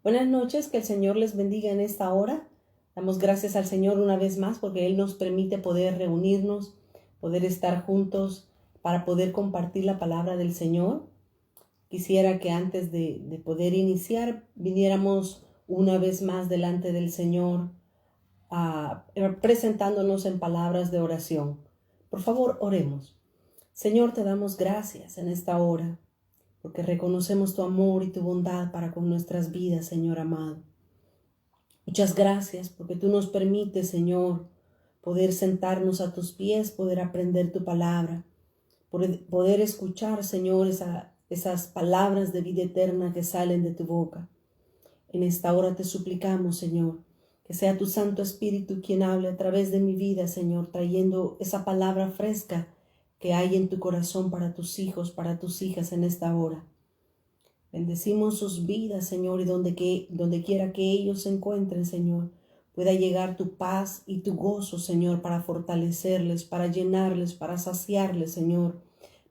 Buenas noches, que el Señor les bendiga en esta hora. Damos gracias al Señor una vez más porque Él nos permite poder reunirnos, poder estar juntos para poder compartir la palabra del Señor. Quisiera que antes de poder iniciar viniéramos una vez más delante del Señor, presentándonos en palabras de oración. Por favor, oremos. Señor, te damos gracias en esta hora, porque reconocemos tu amor y tu bondad para con nuestras vidas, Señor amado. Muchas gracias porque tú nos permites, Señor, poder sentarnos a tus pies, poder aprender tu palabra, poder escuchar, Señor, esas palabras de vida eterna que salen de tu boca. En esta hora te suplicamos, Señor, que sea tu Santo Espíritu quien hable a través de mi vida, Señor, trayendo esa palabra fresca que hay en tu corazón para tus hijos, para tus hijas en esta hora. Bendecimos sus vidas, Señor, y donde quiera que ellos se encuentren, Señor, pueda llegar tu paz y tu gozo, Señor, para fortalecerles, para llenarles, para saciarles, Señor,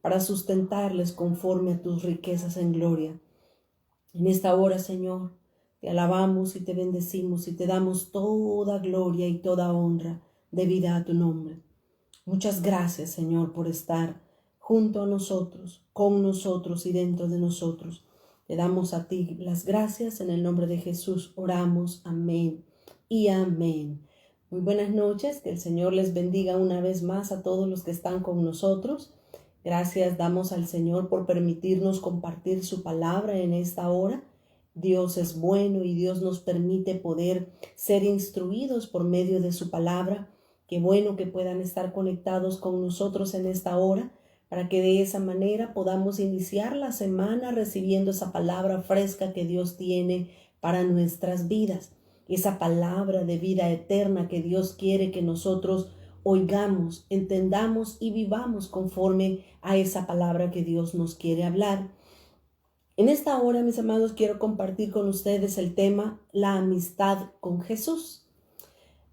para sustentarles conforme a tus riquezas en gloria. En esta hora, Señor, te alabamos y te bendecimos y te damos toda gloria y toda honra debida a tu nombre. Muchas gracias, Señor, por estar junto a nosotros, con nosotros y dentro de nosotros. Te damos a ti las gracias. En el nombre de Jesús oramos. Amén y amén. Muy buenas noches. Que el Señor les bendiga una vez más a todos los que están con nosotros. Gracias damos al Señor por permitirnos compartir su palabra en esta hora. Dios es bueno y Dios nos permite poder ser instruidos por medio de su palabra. Qué bueno que puedan estar conectados con nosotros en esta hora, para que de esa manera podamos iniciar la semana recibiendo esa palabra fresca que Dios tiene para nuestras vidas. Esa palabra de vida eterna que Dios quiere que nosotros oigamos, entendamos y vivamos conforme a esa palabra que Dios nos quiere hablar. En esta hora, mis amados, quiero compartir con ustedes el tema la amistad con Jesús.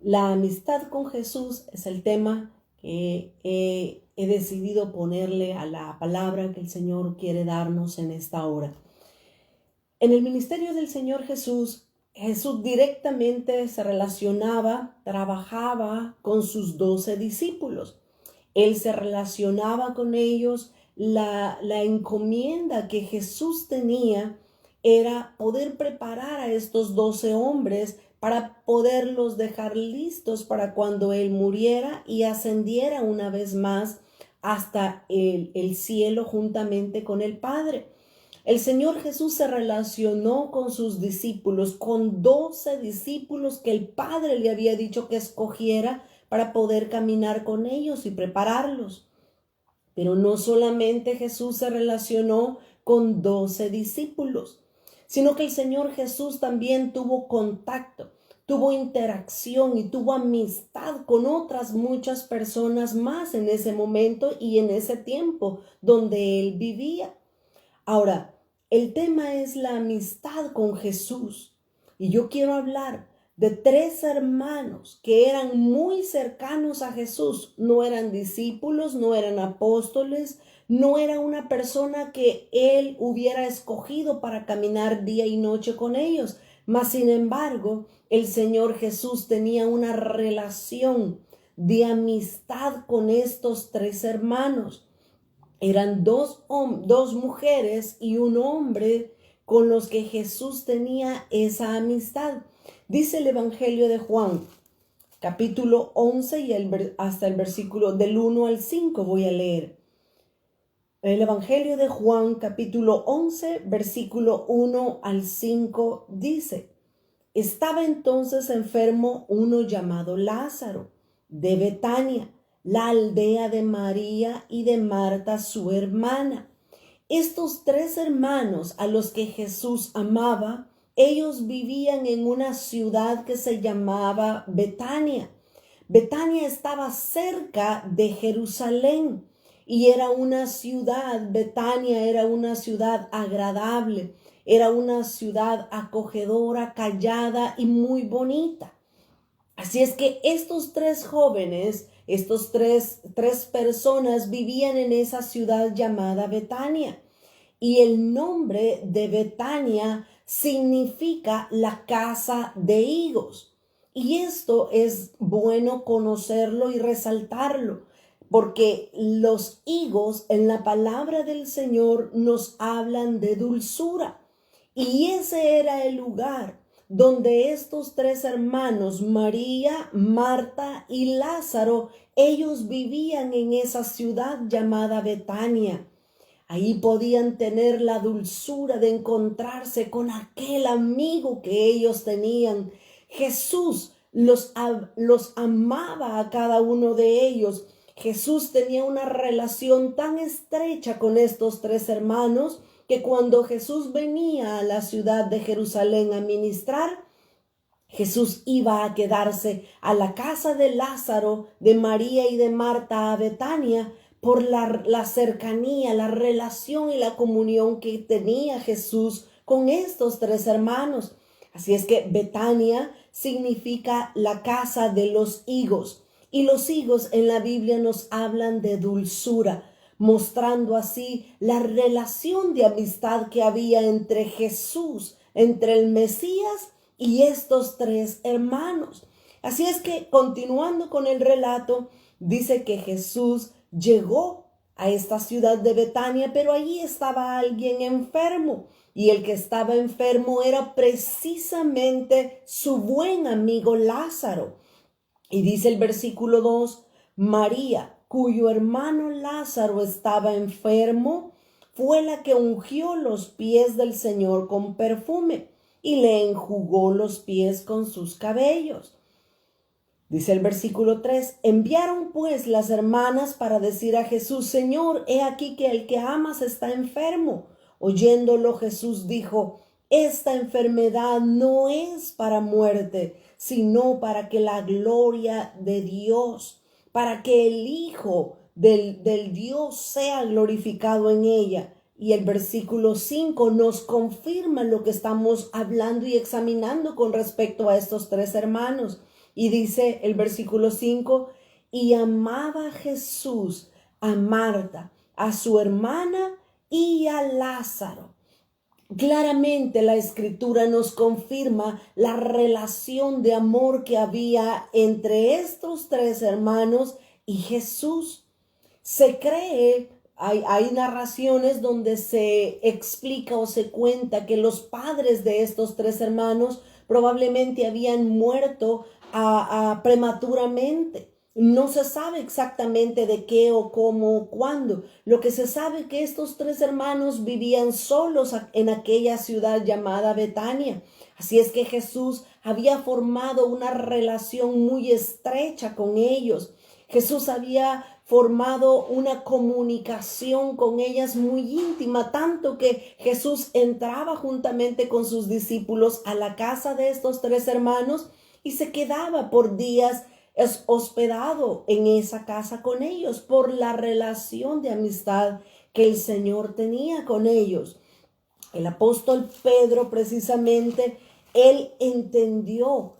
La amistad con Jesús es el tema que he decidido ponerle a la palabra que el Señor quiere darnos en esta hora. En el ministerio del Señor Jesús, Jesús directamente se relacionaba, trabajaba con sus 12 discípulos. Él se relacionaba con ellos. La encomienda que Jesús tenía era poder preparar a estos 12 hombres para poderlos dejar listos para cuando Él muriera y ascendiera una vez más hasta el cielo juntamente con el Padre. El Señor Jesús se relacionó con sus discípulos, con 12 discípulos que el Padre le había dicho que escogiera para poder caminar con ellos y prepararlos. Pero no solamente Jesús se relacionó con 12 discípulos, sino que el Señor Jesús también tuvo contacto, tuvo interacción y tuvo amistad con otras muchas personas más en ese momento y en ese tiempo donde Él vivía. Ahora, el tema es la amistad con Jesús. Y yo quiero hablar de 3 hermanos que eran muy cercanos a Jesús. No eran discípulos, no eran apóstoles, no era una persona que Él hubiera escogido para caminar día y noche con ellos. Mas, sin embargo, el Señor Jesús tenía una relación de amistad con estos 3 hermanos. Eran dos mujeres y un hombre con los que Jesús tenía esa amistad. Dice el Evangelio de Juan, capítulo 11 y hasta el versículo del 1 al 5 voy a leer. El Evangelio de Juan, capítulo 11, versículo 1 al 5 dice: Estaba entonces enfermo uno llamado Lázaro, de Betania, la aldea de María y de Marta, su hermana. Estos 3 hermanos a los que Jesús amaba, ellos vivían en una ciudad que se llamaba Betania. Betania estaba cerca de Jerusalén y era una ciudad, Betania era una ciudad agradable, era una ciudad acogedora, callada y muy bonita. Así es que estos 3 jóvenes, estos tres personas vivían en esa ciudad llamada Betania. Y el nombre de Betania significa la casa de higos. Y esto es bueno conocerlo y resaltarlo, porque los higos en la palabra del Señor nos hablan de dulzura. Y ese era el lugar donde estos tres hermanos, María, Marta y Lázaro, ellos vivían en esa ciudad llamada Betania. Ahí podían tener la dulzura de encontrarse con aquel amigo que ellos tenían. Jesús los amaba a cada uno de ellos. Jesús tenía una relación tan estrecha con estos tres hermanos que cuando Jesús venía a la ciudad de Jerusalén a ministrar, Jesús iba a quedarse a la casa de Lázaro, de María y de Marta a Betania por la cercanía, la relación y la comunión que tenía Jesús con estos tres hermanos. Así es que Betania significa la casa de los higos. Y los higos en la Biblia nos hablan de dulzura, mostrando así la relación de amistad que había entre Jesús, entre el Mesías y estos tres hermanos. Así es que, continuando con el relato, dice que Jesús llegó a esta ciudad de Betania, pero allí estaba alguien enfermo. Y el que estaba enfermo era precisamente su buen amigo Lázaro. Y dice el versículo 2, María, cuyo hermano Lázaro estaba enfermo, fue la que ungió los pies del Señor con perfume y le enjugó los pies con sus cabellos. Dice el versículo 3, enviaron pues las hermanas para decir a Jesús, Señor, he aquí que el que amas está enfermo. Oyéndolo Jesús dijo, esta enfermedad no es para muerte, sino para que la gloria de Dios, para que el Hijo del Dios sea glorificado en ella. Y el versículo 5 nos confirma lo que estamos hablando y examinando con respecto a estos tres hermanos. Y dice el versículo 5, y amaba Jesús a Marta, a su hermana y a Lázaro. Claramente la Escritura nos confirma la relación de amor que había entre estos tres hermanos y Jesús. Se cree, hay narraciones donde se explica o se cuenta que los padres de estos tres hermanos probablemente habían muerto prematuramente. No se sabe exactamente de qué o cómo o cuándo. Lo que se sabe es que estos tres hermanos vivían solos en aquella ciudad llamada Betania. Así es que Jesús había formado una relación muy estrecha con ellos. Jesús había formado una comunicación con ellas muy íntima, tanto que Jesús entraba juntamente con sus discípulos a la casa de estos tres hermanos y se quedaba por días hospedado en esa casa con ellos por la relación de amistad que el Señor tenía con ellos. El apóstol Pedro precisamente, él entendió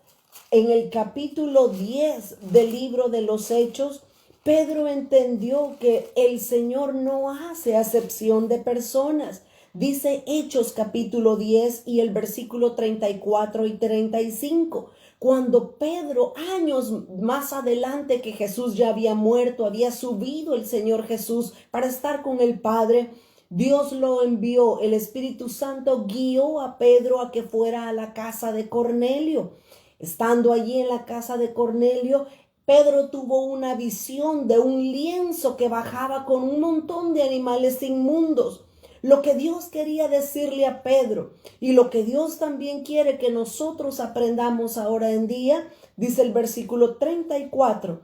en el capítulo 10 del libro de los Hechos, Pedro entendió que el Señor no hace acepción de personas. Dice Hechos capítulo 10 y el versículo 34 y 35. Cuando Pedro, años más adelante que Jesús ya había muerto, había subido el Señor Jesús para estar con el Padre, Dios lo envió, el Espíritu Santo guió a Pedro a que fuera a la casa de Cornelio. Estando allí en la casa de Cornelio, Pedro tuvo una visión de un lienzo que bajaba con un montón de animales inmundos. Lo que Dios quería decirle a Pedro y lo que Dios también quiere que nosotros aprendamos ahora en día, dice el versículo 34.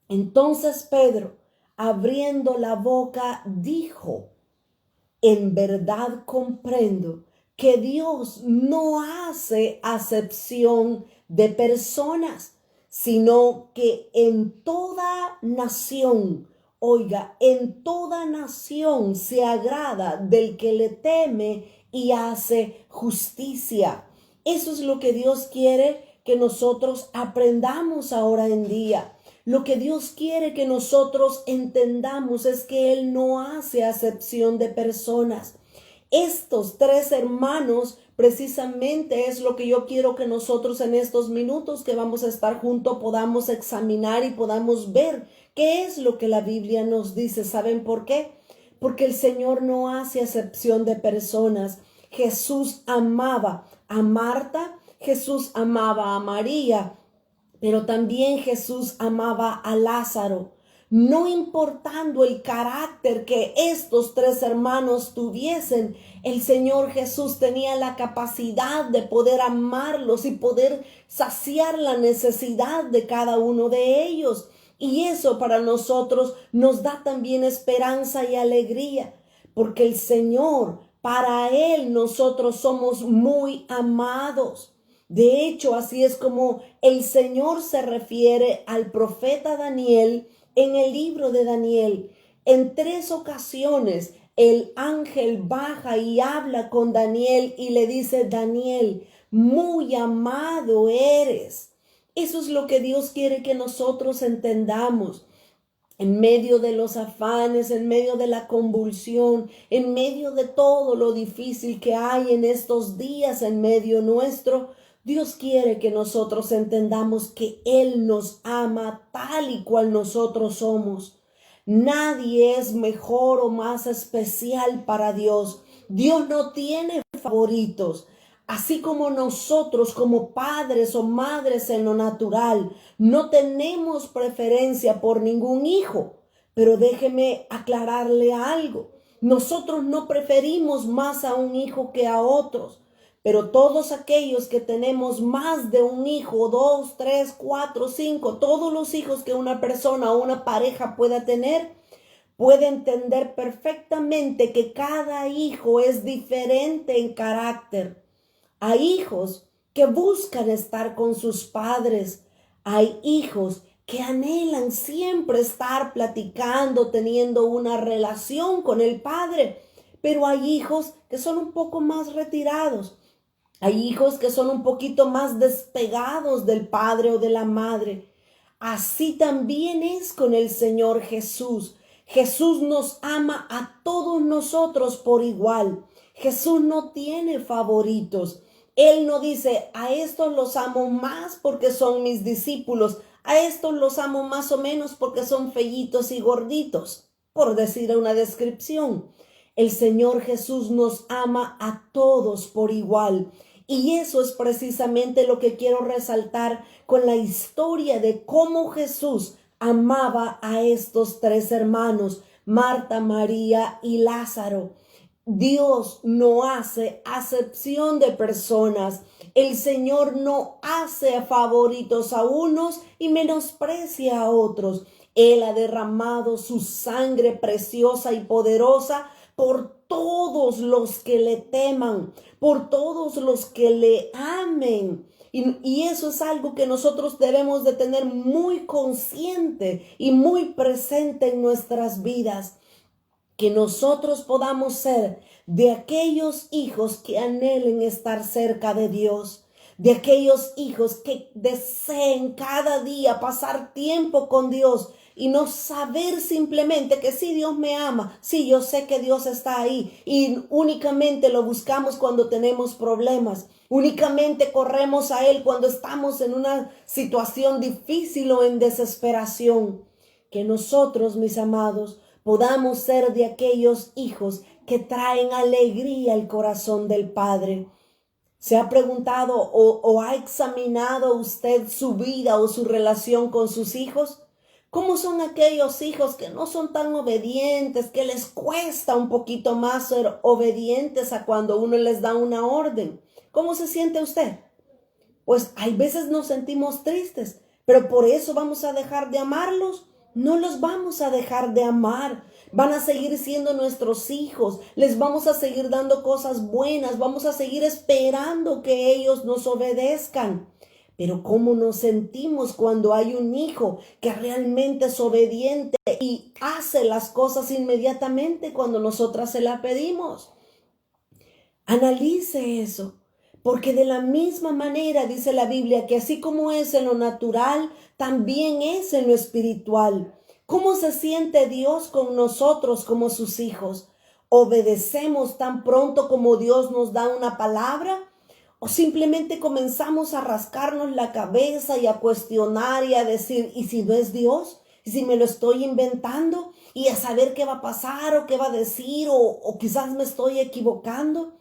Entonces Pedro, abriendo la boca, dijo, en verdad comprendo que Dios no hace acepción de personas, sino que en toda nación, oiga, en toda nación se agrada del que le teme y hace justicia. Eso es lo que Dios quiere que nosotros aprendamos ahora en día. Lo que Dios quiere que nosotros entendamos es que Él no hace acepción de personas. estos tres hermanos precisamente es lo que yo quiero que nosotros en estos minutos que vamos a estar juntos podamos examinar y podamos ver qué es lo que la Biblia nos dice. ¿Saben por qué? Porque el Señor no hace acepción de personas. Jesús amaba a Marta, Jesús amaba a María, pero también Jesús amaba a Lázaro. No importando el carácter que estos tres hermanos tuviesen, el Señor Jesús tenía la capacidad de poder amarlos y poder saciar la necesidad de cada uno de ellos. Y eso para nosotros nos da también esperanza y alegría, porque el Señor, para Él nosotros somos muy amados. De hecho, así es como el Señor se refiere al profeta Daniel en el libro de Daniel. En 3 ocasiones el ángel baja y habla con Daniel y le dice: Daniel, muy amado eres. Eso es lo que Dios quiere que nosotros entendamos. En medio de los afanes, en medio de la convulsión, en medio de todo lo difícil que hay en estos días en medio nuestro, Dios quiere que nosotros entendamos que Él nos ama tal y cual nosotros somos. Nadie es mejor o más especial para Dios. Dios no tiene favoritos. Así como nosotros como padres o madres en lo natural no tenemos preferencia por ningún hijo, pero déjeme aclararle algo. Nosotros no preferimos más a un hijo que a otros, pero todos aquellos que tenemos más de un hijo, 2, 3, 4, 5, todos los hijos que una persona o una pareja pueda tener, puede entender perfectamente que cada hijo es diferente en carácter. Hay hijos que buscan estar con sus padres. Hay hijos que anhelan siempre estar platicando, teniendo una relación con el padre. Pero hay hijos que son un poco más retirados. Hay hijos que son un poquito más despegados del padre o de la madre. Así también es con el Señor Jesús. Jesús nos ama a todos nosotros por igual. Jesús no tiene favoritos. Él no dice: a estos los amo más porque son mis discípulos, a estos los amo más o menos porque son feyitos y gorditos, por decir una descripción. El Señor Jesús nos ama a todos por igual. Y eso es precisamente lo que quiero resaltar con la historia de cómo Jesús amaba a estos tres hermanos, Marta, María y Lázaro. Dios no hace acepción de personas. El Señor no hace favoritos a unos y menosprecia a otros. Él ha derramado su sangre preciosa y poderosa por todos los que le teman, por todos los que le amen. Y eso es algo que nosotros debemos de tener muy consciente y muy presente en nuestras vidas. Que nosotros podamos ser de aquellos hijos que anhelen estar cerca de Dios, de aquellos hijos que deseen cada día pasar tiempo con Dios y no saber simplemente que sí, Dios me ama, sí, yo sé que Dios está ahí, y únicamente lo buscamos cuando tenemos problemas, únicamente corremos a Él cuando estamos en una situación difícil o en desesperación. Que nosotros, mis amados, podamos ser de aquellos hijos que traen alegría al corazón del Padre. ¿Se ha preguntado o ha examinado usted su vida o su relación con sus hijos? ¿Cómo son aquellos hijos que no son tan obedientes, que les cuesta un poquito más ser obedientes a cuando uno les da una orden? ¿Cómo se siente usted? Pues hay veces nos sentimos tristes, pero por eso vamos a dejar de amarlos. No los vamos a dejar de amar. Van a seguir siendo nuestros hijos. Les vamos a seguir dando cosas buenas. Vamos a seguir esperando que ellos nos obedezcan. Pero ¿cómo nos sentimos cuando hay un hijo que realmente es obediente y hace las cosas inmediatamente cuando nosotras se la pedimos? Analice eso. Porque de la misma manera dice la Biblia que así como es en lo natural, también es en lo espiritual. ¿Cómo se siente Dios con nosotros como sus hijos? ¿Obedecemos tan pronto como Dios nos da una palabra? ¿O simplemente comenzamos a rascarnos la cabeza y a cuestionar y a decir, ¿y si no es Dios? ¿Y si me lo estoy inventando? Y a saber qué va a pasar o qué va a decir o quizás me estoy equivocando.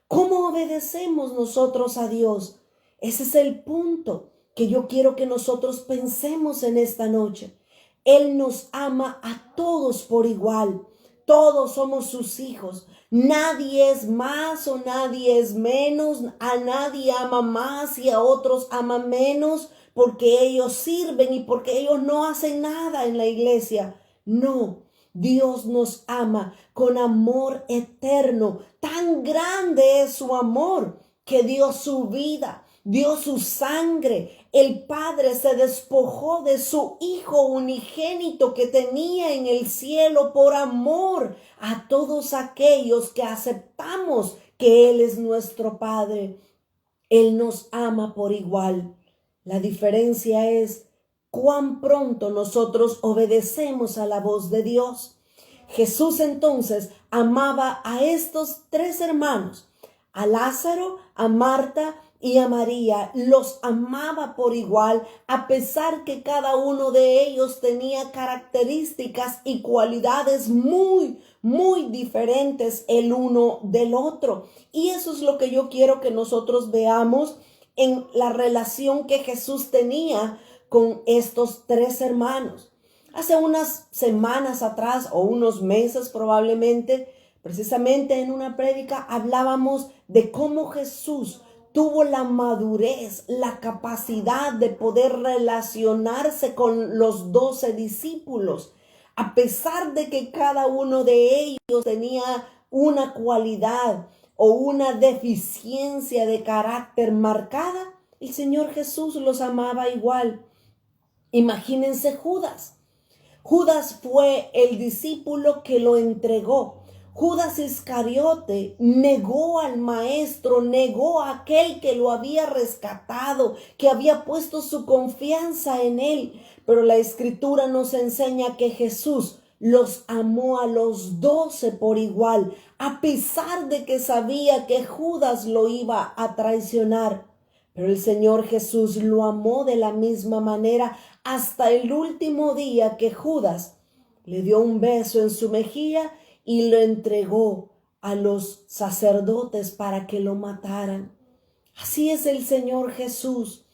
¿Cómo obedecemos nosotros a Dios? Ese es el punto que yo quiero que nosotros pensemos en esta noche. Él nos ama a todos por igual. Todos somos sus hijos. Nadie es más o nadie es menos. A nadie ama más y a otros ama menos porque ellos sirven y porque ellos no hacen nada en la iglesia. No, Dios nos ama con amor eterno. Tan grande es su amor que dio su vida, dio su sangre. El Padre se despojó de su Hijo unigénito que tenía en el cielo por amor a todos aquellos que aceptamos que Él es nuestro Padre. Él nos ama por igual. La diferencia es cuán pronto nosotros obedecemos a la voz de Dios. Jesús entonces amaba a estos tres hermanos, a Lázaro, a Marta y a María. Los amaba por igual, a pesar que cada uno de ellos tenía características y cualidades muy diferentes el uno del otro. Y eso es lo que yo quiero que nosotros veamos en la relación que Jesús tenía con estos tres hermanos. Hace unas semanas atrás o unos meses probablemente, precisamente en una prédica hablábamos de cómo Jesús tuvo la madurez, la capacidad de poder relacionarse con los 12 discípulos, a pesar de que cada uno de ellos tenía una cualidad o una deficiencia de carácter marcada. El Señor Jesús los amaba igual. Imagínense Judas. Judas fue el discípulo que lo entregó. Judas Iscariote negó al maestro, negó a aquel que lo había rescatado, que había puesto su confianza en él. Pero la Escritura nos enseña que Jesús los amó a los 12 por igual, a pesar de que sabía que Judas lo iba a traicionar. Pero el Señor Jesús lo amó de la misma manera hasta el último día que Judas le dio un beso en su mejilla y lo entregó a los sacerdotes para que lo mataran. Así es el Señor Jesús.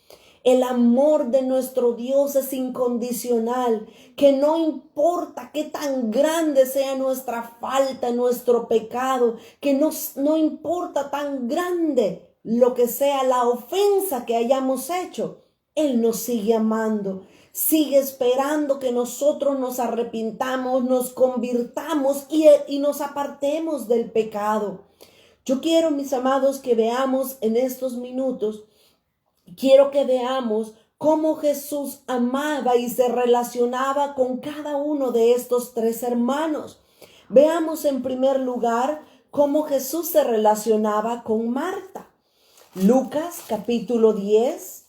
El amor de nuestro Dios es incondicional, que no importa qué tan grande sea nuestra falta, nuestro pecado, que no importa tan grande lo que sea la ofensa que hayamos hecho, Él nos sigue amando, sigue esperando que nosotros nos arrepintamos, nos convirtamos y nos apartemos del pecado. Yo quiero, mis amados, que veamos en estos minutos, quiero que veamos cómo Jesús amaba y se relacionaba con cada uno de estos tres hermanos. Veamos en primer lugar cómo Jesús se relacionaba con Marta. Lucas capítulo 10.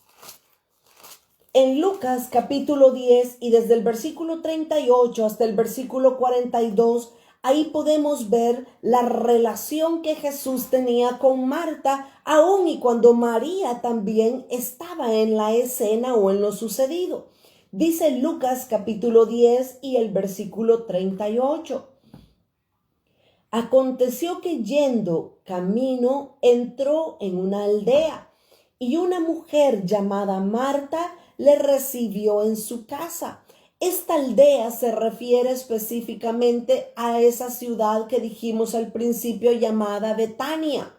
En Lucas capítulo 10 y desde el versículo 38 hasta el versículo 42, ahí podemos ver la relación que Jesús tenía con Marta, aun y cuando María también estaba en la escena o en lo sucedido. Dice Lucas capítulo 10 y el versículo 38. Aconteció que yendo camino entró en una aldea y una mujer llamada Marta le recibió en su casa. Esta aldea se refiere específicamente a esa ciudad que dijimos al principio llamada Betania.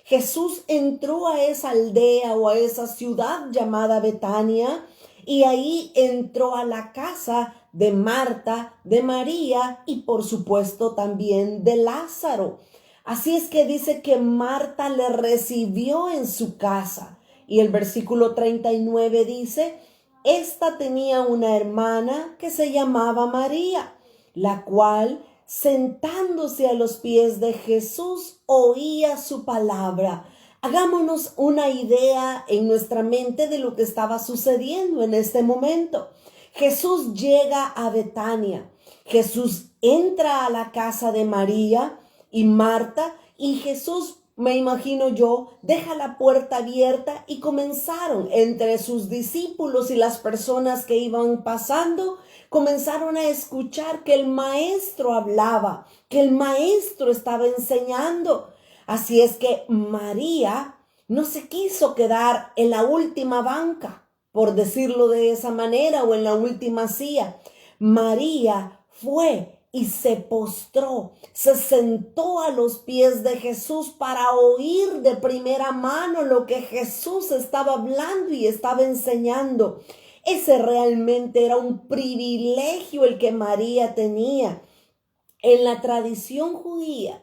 Jesús entró a esa aldea o a esa ciudad llamada Betania y ahí entró a la casa de Marta, de María y por supuesto también de Lázaro. Así es que dice que Marta le recibió en su casa. Y el versículo 39 dice, esta tenía una hermana que se llamaba María, la cual, sentándose a los pies de Jesús, oía su palabra. Hagámonos una idea en nuestra mente de lo que estaba sucediendo en este momento. Jesús llega a Betania. Jesús entra a la casa de María. y Marta y Jesús, me imagino yo, deja la puerta abierta y comenzaron entre sus discípulos y las personas que iban pasando, comenzaron a escuchar que el maestro hablaba, que el maestro estaba enseñando. Así es que María no se quiso quedar en la última banca, por decirlo de esa manera, o en la última silla. María fue y se postró, se sentó a los pies de Jesús para oír de primera mano lo que Jesús estaba hablando y estaba enseñando. Ese realmente era un privilegio el que María tenía. En la tradición judía,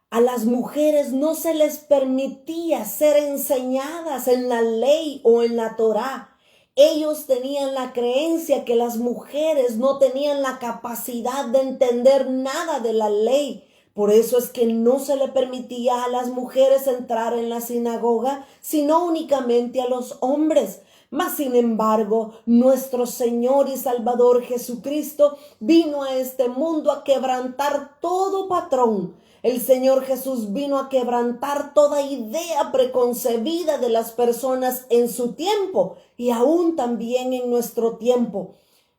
a las mujeres no se les permitía ser enseñadas en la ley o en la Torá. Ellos tenían la creencia que las mujeres no tenían la capacidad de entender nada de la ley. Por eso es que no se le permitía a las mujeres entrar en la sinagoga, sino únicamente a los hombres. Mas, sin embargo, nuestro Señor y Salvador Jesucristo vino a este mundo a quebrantar todo patrón. El Señor Jesús vino a quebrantar toda idea preconcebida de las personas en su tiempo y aún también en nuestro tiempo.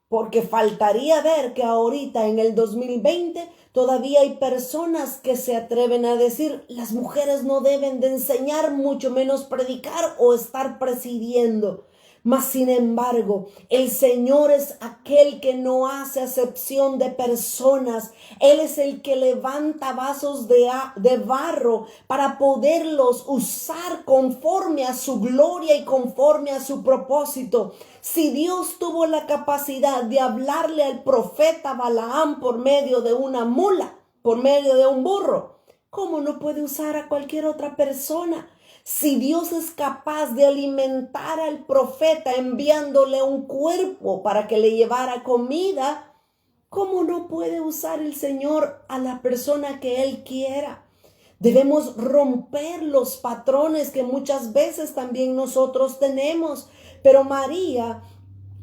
Porque faltaría ver que ahorita en el 2020 todavía hay personas que se atreven a decir las mujeres no deben de enseñar, mucho menos predicar o estar presidiendo. Mas, sin embargo, el Señor es aquel que no hace acepción de personas. Él es el que levanta vasos de barro para poderlos usar conforme a su gloria y conforme a su propósito. Si Dios tuvo la capacidad de hablarle al profeta Balaam por medio de una mula, por medio de un burro, ¿cómo no puede usar a cualquier otra persona? Si Dios es capaz de alimentar al profeta enviándole un cuerpo para que le llevara comida, ¿cómo no puede usar el Señor a la persona que Él quiera? Debemos romper los patrones que muchas veces también nosotros tenemos. Pero María,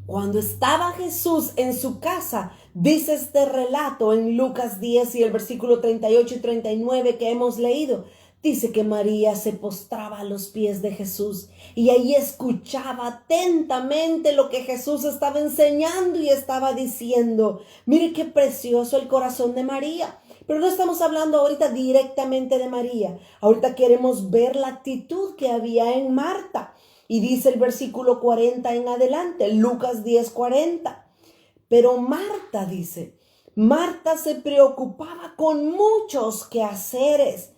cuando estaba Jesús en su casa, dice este relato en Lucas 10 y el versículo 38 y 39 que hemos leído, dice que María se postraba a los pies de Jesús y ahí escuchaba atentamente lo que Jesús estaba enseñando y estaba diciendo. Mire qué precioso el corazón de María. Pero no estamos hablando ahorita directamente de María. Ahorita queremos ver la actitud que había en Marta. Y dice el versículo 40 en adelante, Lucas 10:40. Pero Marta dice, Marta se preocupaba con muchos quehaceres.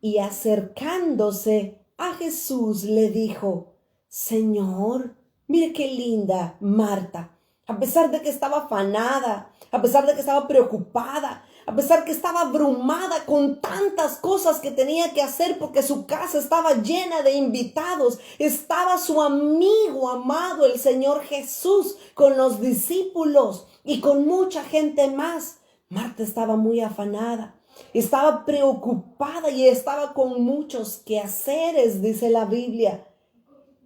Y acercándose a Jesús le dijo, Señor, mire qué linda Marta, a pesar de que estaba afanada, a pesar de que estaba preocupada, a pesar que estaba abrumada con tantas cosas que tenía que hacer porque su casa estaba llena de invitados, estaba su amigo amado, el Señor Jesús, con los discípulos y con mucha gente más. Marta estaba muy afanada. Estaba preocupada y estaba con muchos quehaceres, dice la Biblia.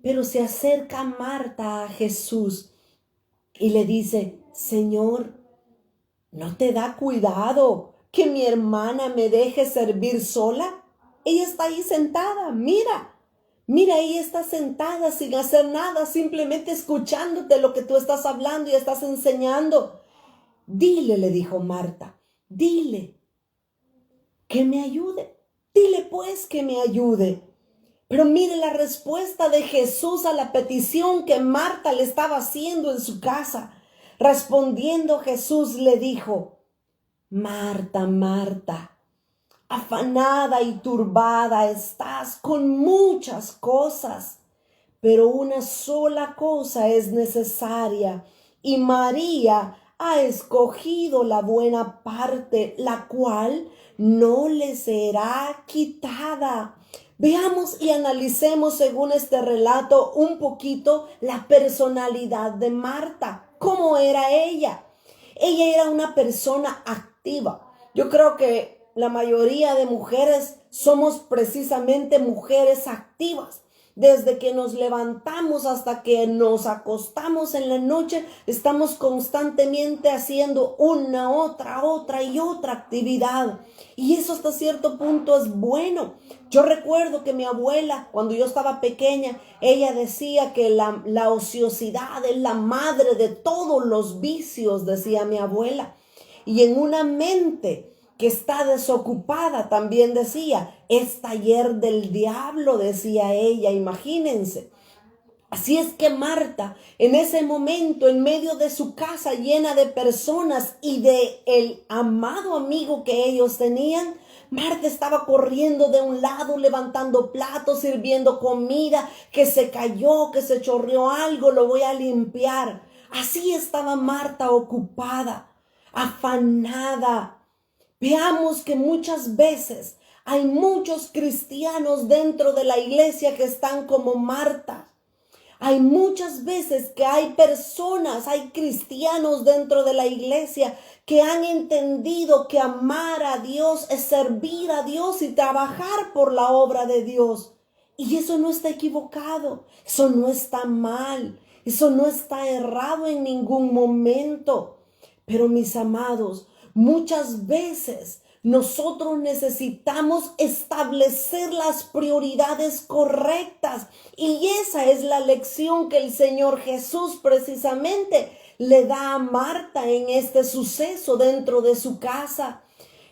Pero se acerca Marta a Jesús y le dice, Señor, ¿no te da cuidado que mi hermana me deje servir sola? Ella está ahí sentada, mira, ella está sentada sin hacer nada, simplemente escuchándote lo que tú estás hablando y estás enseñando. Dile, le dijo Marta, dile que me ayude. Dile pues que me ayude. Pero mire la respuesta de Jesús a la petición que Marta le estaba haciendo en su casa. Respondiendo Jesús le dijo, Marta, Marta, afanada y turbada estás con muchas cosas, pero una sola cosa es necesaria y María ha escogido la buena parte, la cual no le será quitada. Veamos y analicemos según este relato un poquito la personalidad de Marta. ¿Cómo era ella? Ella era una persona activa. Yo creo que la mayoría de mujeres somos precisamente mujeres activas. Desde que nos levantamos hasta que nos acostamos en la noche, estamos constantemente haciendo una, otra y otra actividad. Y eso hasta cierto punto es bueno. Yo recuerdo que mi abuela, cuando yo estaba pequeña, ella decía que la ociosidad es la madre de todos los vicios, decía mi abuela. Y en una mente que está desocupada, también decía, es taller del diablo, decía ella, imagínense. Así es que Marta, en ese momento, en medio de su casa llena de personas y de el amado amigo que ellos tenían, Marta estaba corriendo de un lado, levantando platos, sirviendo comida, que se cayó, que se chorreó algo, lo voy a limpiar. Así estaba Marta ocupada, afanada. Veamos que muchas veces hay muchos cristianos dentro de la iglesia que están como Marta. Hay muchas veces que hay personas, hay cristianos dentro de la iglesia que han entendido que amar a Dios es servir a Dios y trabajar por la obra de Dios. Y eso no está equivocado, eso no está mal, eso no está errado en ningún momento. Pero mis amados, muchas veces nosotros necesitamos establecer las prioridades correctas y esa es la lección que el Señor Jesús precisamente le da a Marta en este suceso dentro de su casa.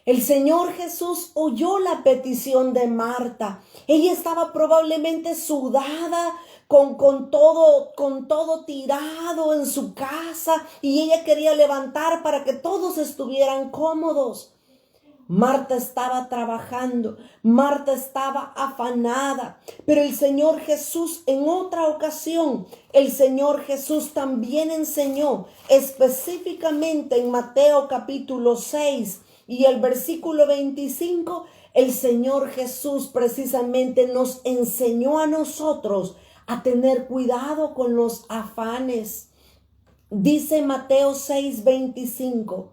El Señor Jesús oyó la petición de Marta. Ella estaba probablemente sudada, con todo tirado en su casa y ella quería levantar para que todos estuvieran cómodos. Marta estaba trabajando, Marta estaba afanada, pero el Señor Jesús en otra ocasión, el Señor Jesús también enseñó específicamente en Mateo capítulo 6 y el versículo 25, el Señor Jesús precisamente nos enseñó a nosotros a tener cuidado con los afanes. Dice Mateo 6:25,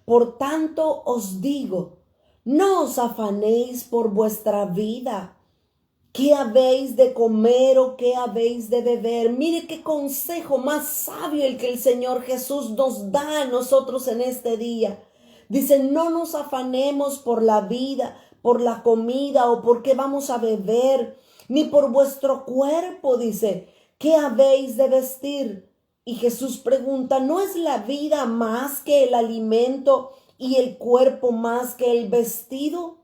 por tanto os digo, no os afanéis por vuestra vida, qué habéis de comer o qué habéis de beber. Mire qué consejo más sabio el que el Señor Jesús nos da a nosotros en este día. Dice, no nos afanemos por la vida, por la comida o por qué vamos a beber, ni por vuestro cuerpo, dice, ¿qué habéis de vestir? Y Jesús pregunta, ¿no es la vida más que el alimento y el cuerpo más que el vestido?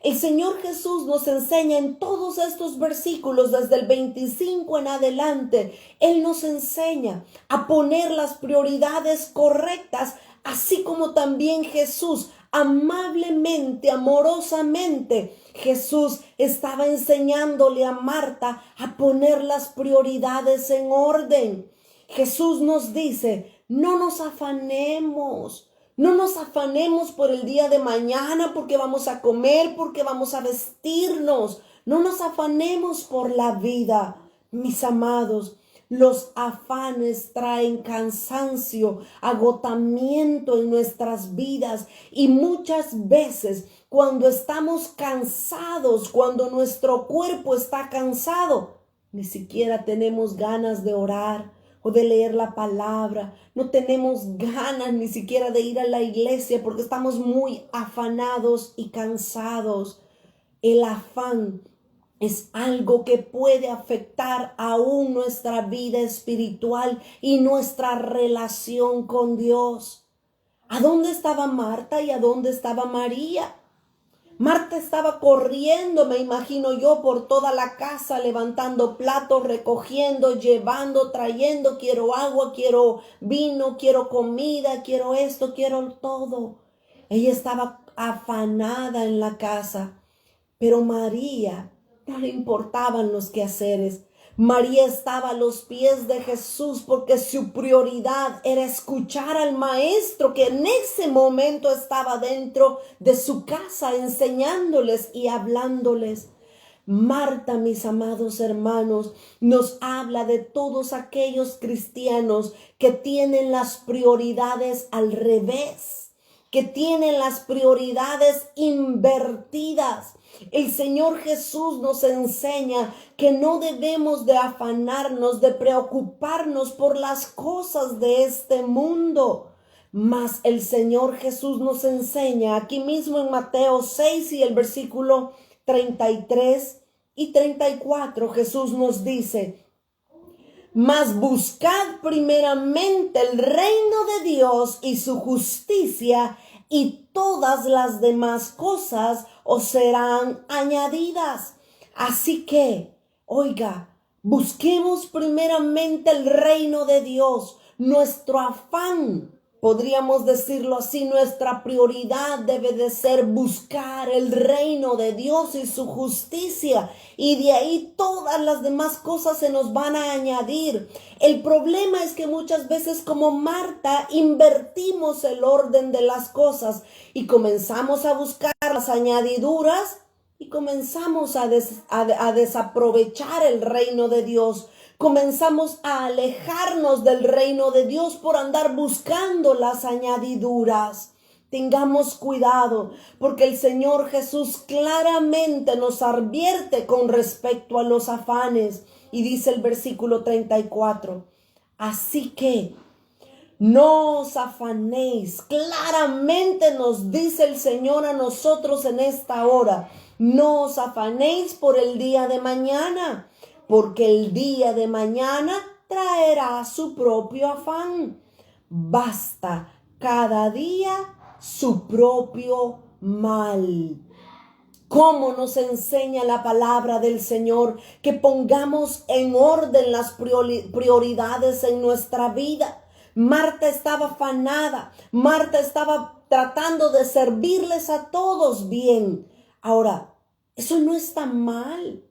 El Señor Jesús nos enseña en todos estos versículos, desde el 25 en adelante, Él nos enseña a poner las prioridades correctas, así como también Jesús amablemente, amorosamente, Jesús estaba enseñándole a Marta a poner las prioridades en orden. Jesús nos dice, no nos afanemos por el día de mañana, porque vamos a comer, porque vamos a vestirnos. No nos afanemos por la vida, mis amados. Los afanes traen cansancio, agotamiento en nuestras vidas y muchas veces cuando estamos cansados, cuando nuestro cuerpo está cansado, ni siquiera tenemos ganas de orar o de leer la palabra. No tenemos ganas ni siquiera de ir a la iglesia porque estamos muy afanados y cansados. El afán es algo que puede afectar aún nuestra vida espiritual y nuestra relación con Dios. ¿A dónde estaba Marta y a dónde estaba María? Marta estaba corriendo, me imagino yo, por toda la casa, levantando platos, recogiendo, llevando, trayendo. Quiero agua, quiero vino, quiero comida, quiero esto, quiero todo. Ella estaba afanada en la casa, pero María no le importaban los quehaceres. María estaba a los pies de Jesús porque su prioridad era escuchar al maestro que en ese momento estaba dentro de su casa enseñándoles y hablándoles. Marta, mis amados hermanos, nos habla de todos aquellos cristianos que tienen las prioridades al revés, que tienen las prioridades invertidas. El Señor Jesús nos enseña que no debemos de afanarnos, de preocuparnos por las cosas de este mundo. Mas el Señor Jesús nos enseña aquí mismo en Mateo 6 y el versículo 33 y 34, Jesús nos dice: mas buscad primeramente el reino de Dios y su justicia, y todas las demás cosas os serán añadidas. Así que, oiga, busquemos primeramente el reino de Dios. Nuestro afán, podríamos decirlo así, nuestra prioridad debe de ser buscar el reino de Dios y su justicia, y de ahí todas las demás cosas se nos van a añadir. El problema es que muchas veces, como Marta, invertimos el orden de las cosas y comenzamos a buscar las añadiduras y comenzamos a desaprovechar el reino de Dios. Comenzamos a alejarnos del reino de Dios por andar buscando las añadiduras. Tengamos cuidado, porque el Señor Jesús claramente nos advierte con respecto a los afanes. Y dice el versículo 34, así que no os afanéis. Claramente nos dice el Señor a nosotros en esta hora: no os afanéis por el día de mañana, porque el día de mañana traerá su propio afán. Basta cada día su propio mal. ¿Cómo nos enseña la palabra del Señor que pongamos en orden las prioridades en nuestra vida? Marta estaba afanada, Marta estaba tratando de servirles a todos bien. Ahora, eso no está mal.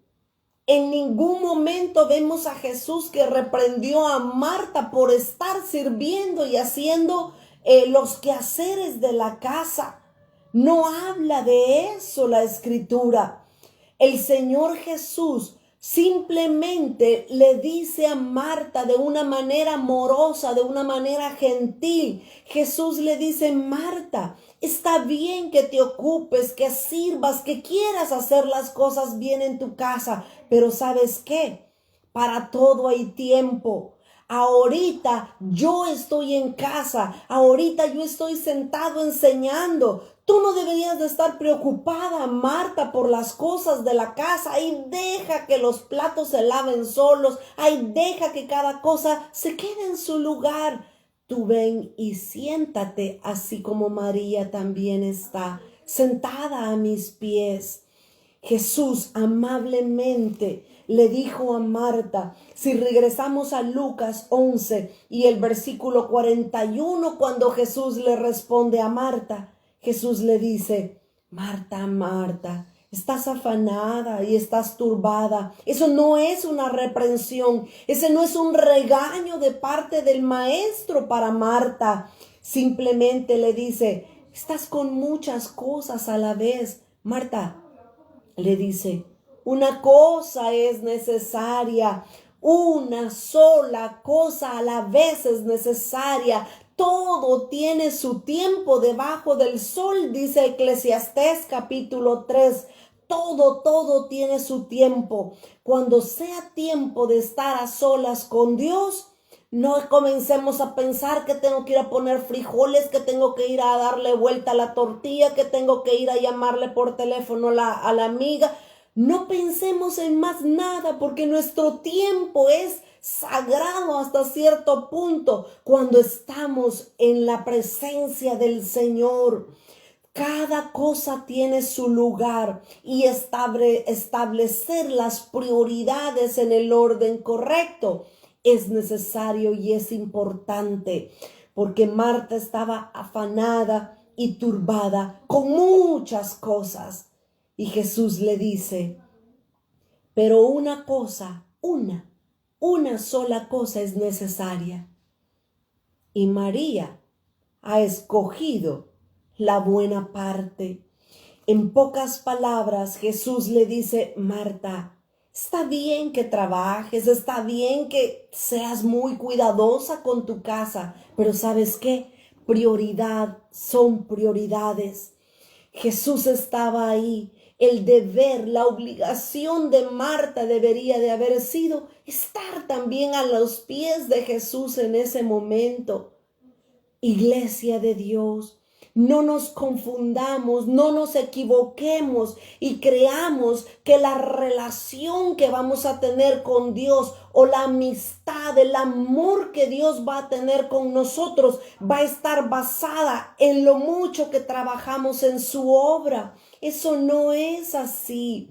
En ningún momento vemos a Jesús que reprendió a Marta por estar sirviendo y haciendo los quehaceres de la casa. No habla de eso la Escritura. El Señor Jesús simplemente le dice a Marta de una manera amorosa, de una manera gentil. Jesús le dice: Marta, está bien que te ocupes, que sirvas, que quieras hacer las cosas bien en tu casa, pero ¿sabes qué? Para todo hay tiempo. Ahorita yo estoy en casa, ahorita yo estoy sentado enseñando. Tú no deberías de estar preocupada, Marta, por las cosas de la casa. Ahí deja que los platos se laven solos. Ahí deja que cada cosa se quede en su lugar. Tú ven y siéntate, así como María también está sentada a mis pies. Jesús amablemente le dijo a Marta, si regresamos a Lucas 11 y el versículo 41, cuando Jesús le responde a Marta, Jesús le dice: Marta, Marta, estás afanada y estás turbada. Eso no es una reprensión, ese no es un regaño de parte del maestro para Marta. Simplemente le dice: estás con muchas cosas a la vez. Marta, le dice, una cosa es necesaria, una sola cosa a la vez es necesaria. Todo tiene su tiempo debajo del sol, dice Eclesiastés capítulo 3. Todo tiene su tiempo. Cuando sea tiempo de estar a solas con Dios, no comencemos a pensar que tengo que ir a poner frijoles, que tengo que ir a darle vuelta a la tortilla, que tengo que ir a llamarle por teléfono a la amiga. No pensemos en más nada, porque nuestro tiempo es sagrado hasta cierto punto cuando estamos en la presencia del Señor. Cada cosa tiene su lugar y establecer las prioridades en el orden correcto es necesario y es importante, porque Marta estaba afanada y turbada con muchas cosas. Y Jesús le dice: pero una cosa, una sola cosa es necesaria. Y María ha escogido la buena parte. En pocas palabras, Jesús le dice: Marta, está bien que trabajes, está bien que seas muy cuidadosa con tu casa, pero ¿sabes qué? Prioridad son prioridades. Jesús estaba ahí el deber, la obligación de Marta debería de haber sido estar también a los pies de Jesús en ese momento. Iglesia de Dios, no nos confundamos, no nos equivoquemos y creamos que la relación que vamos a tener con Dios o la amistad, el amor que Dios va a tener con nosotros va a estar basada en lo mucho que trabajamos en su obra. Eso no es así.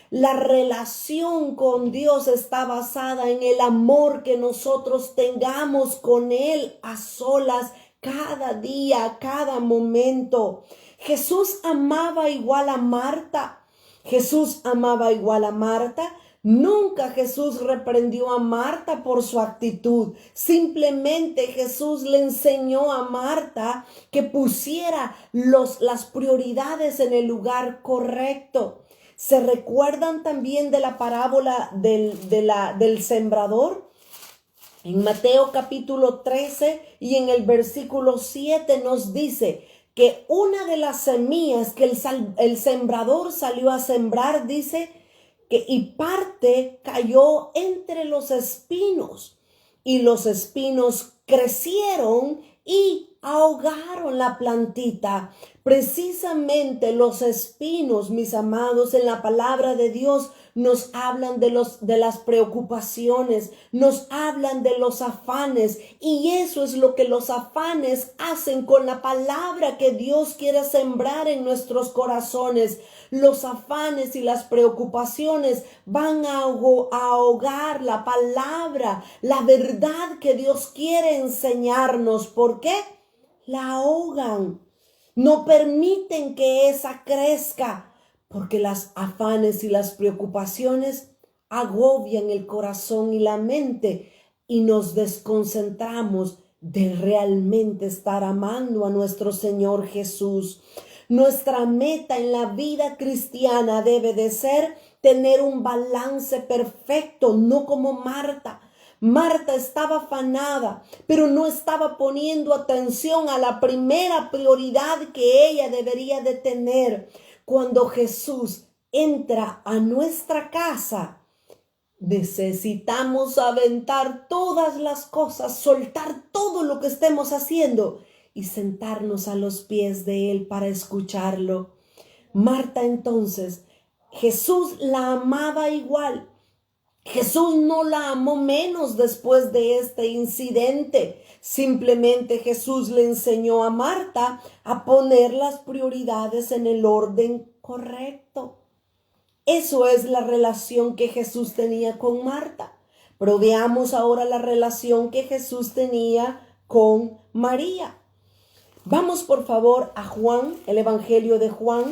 La relación con Dios está basada en el amor que nosotros tengamos con Él a solas cada día, cada momento. Jesús amaba igual a Marta. Jesús amaba igual a Marta. Nunca Jesús reprendió a Marta por su actitud. Simplemente Jesús le enseñó a Marta que pusiera las prioridades en el lugar correcto. ¿Se recuerdan también de la parábola del sembrador? En Mateo capítulo 13 y en el versículo 7 nos dice que una de las semillas que el sembrador salió a sembrar, dice que y parte cayó entre los espinos, y los espinos crecieron y ahogaron la plantita. Precisamente los espinos, mis amados, en la palabra de Dios nos hablan de las preocupaciones, nos hablan de los afanes, y eso es lo que los afanes hacen con la palabra que Dios quiere sembrar en nuestros corazones. Los afanes y las preocupaciones van a ahogar la palabra, la verdad que Dios quiere enseñarnos. ¿Por qué? La ahogan. No permiten que esa crezca, porque las afanes y las preocupaciones agobian el corazón y la mente y nos desconcentramos de realmente estar amando a nuestro Señor Jesús. Nuestra meta en la vida cristiana debe de ser tener un balance perfecto, no como Marta. Marta estaba afanada, pero no estaba poniendo atención a la primera prioridad que ella debería de tener. Cuando Jesús entra a nuestra casa, necesitamos aventar todas las cosas, soltar todo lo que estemos haciendo y sentarnos a los pies de Él para escucharlo. Marta entonces, Jesús la amaba igual. Jesús no la amó menos después de este incidente. Simplemente Jesús le enseñó a Marta a poner las prioridades en el orden correcto. Eso es la relación que Jesús tenía con Marta. Pero veamos ahora la relación que Jesús tenía con María. Vamos por favor a Juan, el Evangelio de Juan,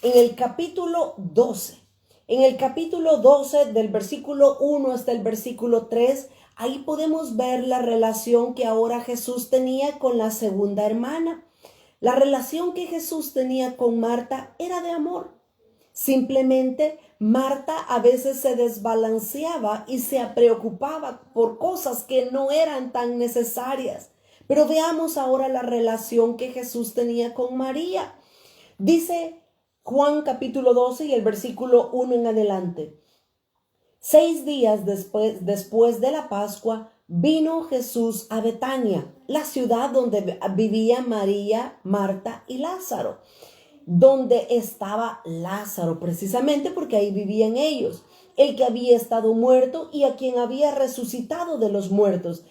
en el capítulo 12. En el capítulo 12, del versículo 1 hasta el versículo 3, ahí podemos ver la relación que ahora Jesús tenía con la segunda hermana. La relación que Jesús tenía con Marta era de amor. Simplemente Marta a veces se desbalanceaba y se preocupaba por cosas que no eran tan necesarias. Pero veamos ahora la relación que Jesús tenía con María. Dice Juan capítulo 12 y el versículo 1 en adelante. 6 días después de la Pascua, vino Jesús a Betania, la ciudad donde vivían María, Marta y Lázaro. Donde estaba Lázaro, precisamente porque ahí vivían ellos, el que había estado muerto y a quien había resucitado de los muertos.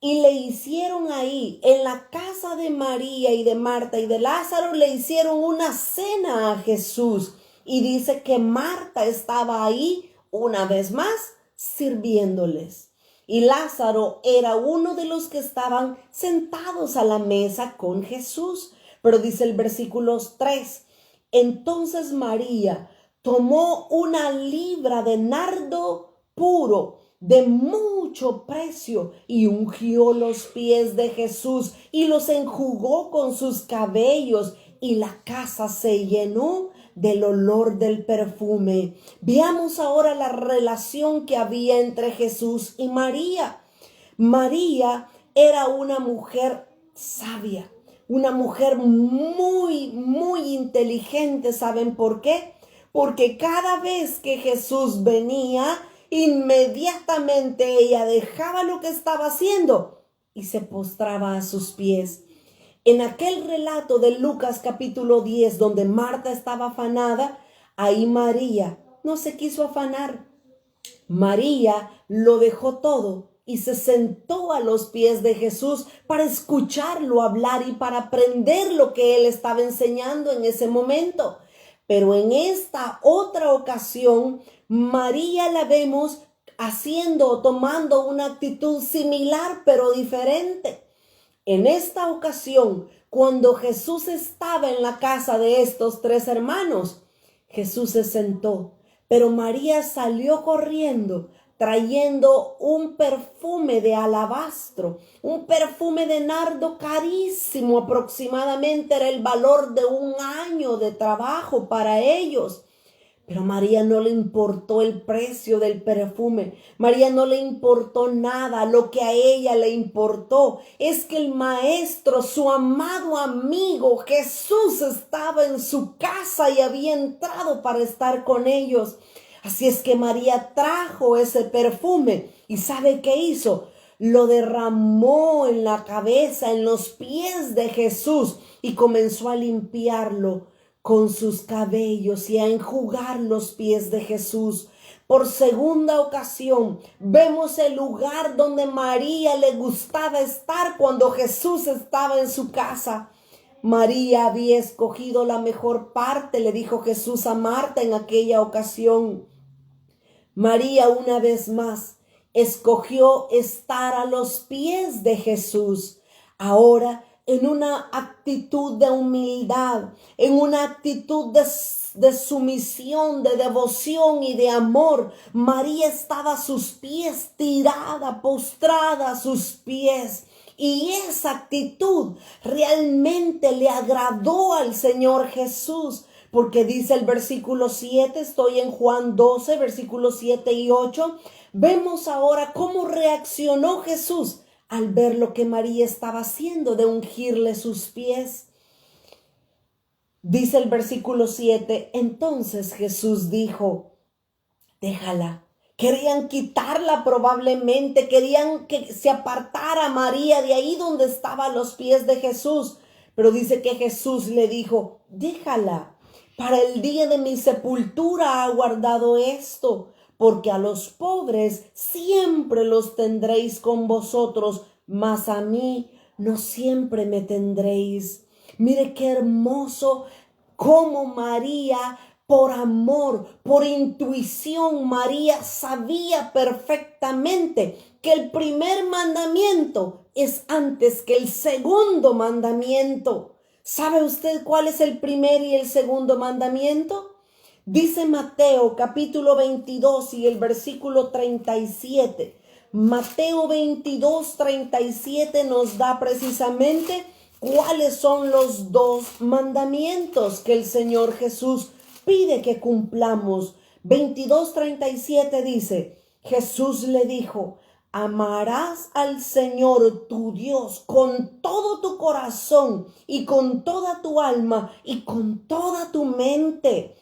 Y le hicieron ahí, en la casa de María y de Marta y de Lázaro, le hicieron una cena a Jesús. Y dice que Marta estaba ahí una vez más sirviéndoles. Y Lázaro era uno de los que estaban sentados a la mesa con Jesús. Pero dice el versículo 3, entonces María tomó una libra de nardo puro de mucho precio y ungió los pies de Jesús y los enjugó con sus cabellos, y la casa se llenó del olor del perfume. Veamos ahora la relación que había entre Jesús y María. María era una mujer sabia, una mujer muy, muy inteligente. ¿Saben por qué? porque cada vez que Jesús venía, inmediatamente ella dejaba lo que estaba haciendo y se postraba a sus pies. En aquel relato de Lucas capítulo 10, donde Marta estaba afanada, ahí María no se quiso afanar. María lo dejó todo y se sentó a los pies de Jesús para escucharlo hablar y para aprender lo que él estaba enseñando en ese momento. Pero en esta otra ocasión, María la vemos tomando una actitud similar pero diferente. En esta ocasión, cuando Jesús estaba en la casa de estos tres hermanos, Jesús se sentó, pero María salió corriendo trayendo un perfume de alabastro, un perfume de nardo carísimo, aproximadamente era el valor de 1 año de trabajo para ellos. Pero a María no le importó el precio del perfume. María no le importó nada. Lo que a ella le importó es que el maestro, su amado amigo Jesús, estaba en su casa y había entrado para estar con ellos. Así es que María trajo ese perfume y ¿sabe qué hizo? Lo derramó en la cabeza, en los pies de Jesús y comenzó a limpiarlo con sus cabellos y a enjugar los pies de Jesús. Por segunda ocasión, vemos el lugar donde María le gustaba estar cuando Jesús estaba en su casa. María había escogido la mejor parte, le dijo Jesús a Marta en aquella ocasión. María una vez más escogió estar a los pies de Jesús. Ahora, en una actitud de humildad, en una actitud de sumisión, de devoción y de amor, María estaba a sus pies, tirada, postrada a sus pies. Y esa actitud realmente le agradó al Señor Jesús, porque dice el versículo 7, estoy en Juan 12, versículos 7 y 8, vemos ahora cómo reaccionó Jesús al ver lo que María estaba haciendo de ungirle sus pies. Dice el versículo 7, entonces Jesús dijo, déjala. Querían quitarla probablemente, querían que se apartara María de ahí donde estaba a los pies de Jesús. Pero dice que Jesús le dijo, déjala, para el día de mi sepultura ha guardado esto, porque a los pobres siempre los tendréis con vosotros, mas a mí no siempre me tendréis. Mire qué hermoso cómo María, por amor, por intuición, María sabía perfectamente que el primer mandamiento es antes que el segundo mandamiento. ¿Sabe usted cuál es el primer y el segundo mandamiento? Dice Mateo capítulo 22 y el versículo 37. Mateo 22, 37 nos da precisamente cuáles son los dos mandamientos que el Señor Jesús pide que cumplamos. 22:37 dice, Jesús le dijo, amarás al Señor tu Dios con todo tu corazón y con toda tu alma y con toda tu mente.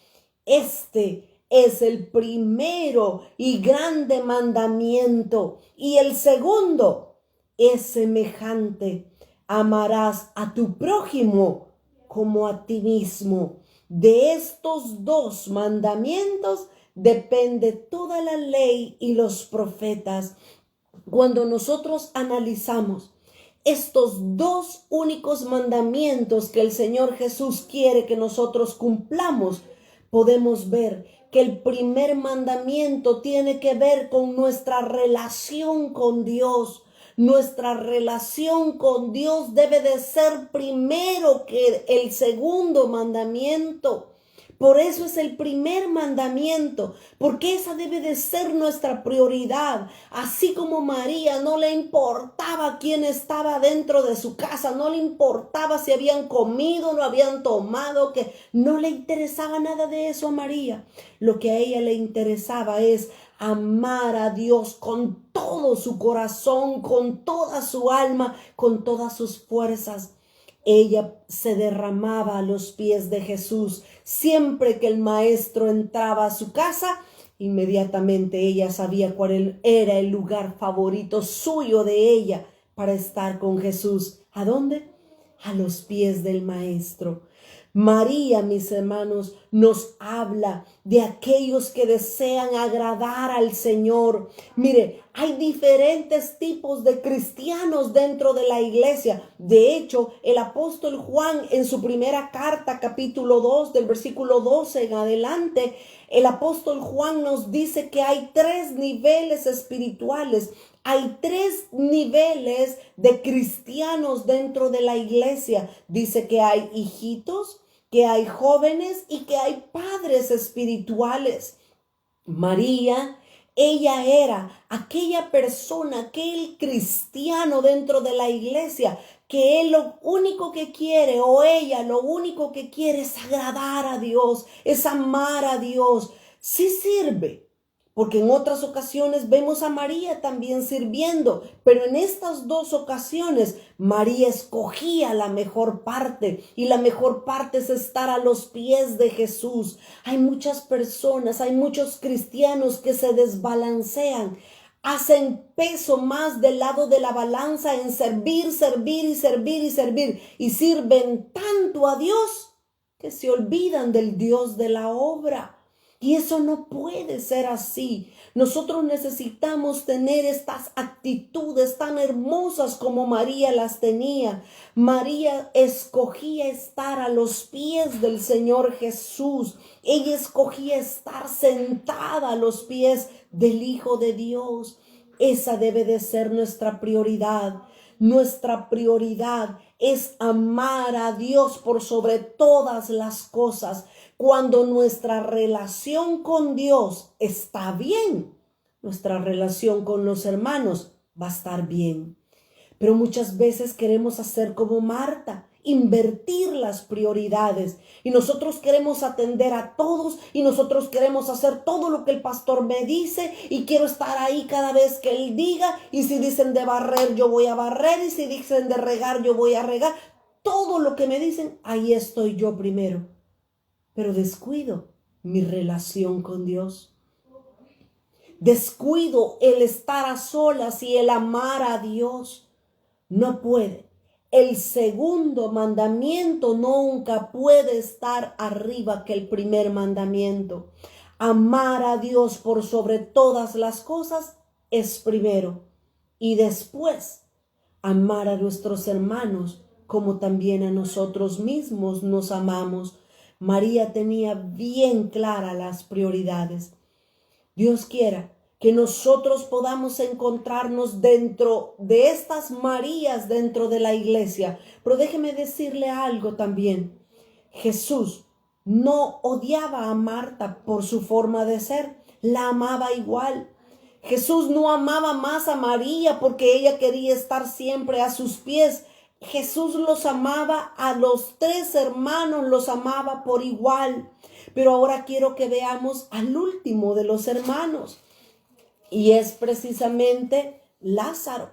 Este es el primero y grande mandamiento. Y el segundo es semejante. Amarás a tu prójimo como a ti mismo. De estos dos mandamientos depende toda la ley y los profetas. Cuando nosotros analizamos estos dos únicos mandamientos que el Señor Jesús quiere que nosotros cumplamos, podemos ver que el primer mandamiento tiene que ver con nuestra relación con Dios. Nuestra relación con Dios debe de ser primero que el segundo mandamiento. Por eso es el primer mandamiento, porque esa debe de ser nuestra prioridad. Así como María no le importaba quién estaba dentro de su casa, no le importaba si habían comido, no habían tomado, que no le interesaba nada de eso a María. Lo que a ella le interesaba es amar a Dios con todo su corazón, con toda su alma, con todas sus fuerzas. Ella se derramaba a los pies de Jesús. Siempre que el maestro entraba a su casa, inmediatamente ella sabía cuál era el lugar favorito suyo de ella para estar con Jesús. ¿A dónde? A los pies del maestro. María, mis hermanos, nos habla de aquellos que desean agradar al Señor. Mire, hay diferentes tipos de cristianos dentro de la iglesia. De hecho, el apóstol Juan en su primera carta, capítulo 2, del versículo 12 en adelante, el apóstol Juan nos dice que hay 3 niveles espirituales. Hay 3 niveles de cristianos dentro de la iglesia. Dice que hay hijitos, que hay jóvenes y que hay padres espirituales. María, ella era aquella persona, aquel cristiano dentro de la iglesia, que él lo único que quiere, o ella lo único que quiere, es agradar a Dios, es amar a Dios. Sí sirve, porque en otras ocasiones vemos a María también sirviendo, pero en estas 2 ocasiones María escogía la mejor parte, y la mejor parte es estar a los pies de Jesús. Hay muchas personas, hay muchos cristianos que se desbalancean, hacen peso más del lado de la balanza en servir, y sirven tanto a Dios que se olvidan del Dios de la obra. Y eso no puede ser así. Nosotros necesitamos tener estas actitudes tan hermosas como María las tenía. María escogía estar a los pies del Señor Jesús. Ella escogía estar sentada a los pies del Hijo de Dios. Esa debe de ser nuestra prioridad. Nuestra prioridad es amar a Dios por sobre todas las cosas. Cuando nuestra relación con Dios está bien, nuestra relación con los hermanos va a estar bien. Pero muchas veces queremos hacer como Marta, invertir las prioridades. Y nosotros queremos atender a todos, y nosotros queremos hacer todo lo que el pastor me dice, y quiero estar ahí cada vez que él diga. Y si dicen de barrer, yo voy a barrer, y si dicen de regar, yo voy a regar. Todo lo que me dicen, ahí estoy yo primero. Pero descuido mi relación con Dios. Descuido el estar a solas y el amar a Dios. No puede. El segundo mandamiento nunca puede estar arriba que el primer mandamiento. Amar a Dios por sobre todas las cosas es primero. Y después, amar a nuestros hermanos como también a nosotros mismos nos amamos. María tenía bien claras las prioridades. Dios quiera que nosotros podamos encontrarnos dentro de estas Marías dentro de la iglesia. Pero déjeme decirle algo también. Jesús no odiaba a Marta por su forma de ser, la amaba igual. Jesús no amaba más a María porque ella quería estar siempre a sus pies. Jesús los amaba a los 3 hermanos, los amaba por igual. Pero ahora quiero que veamos al último de los hermanos, y es precisamente Lázaro.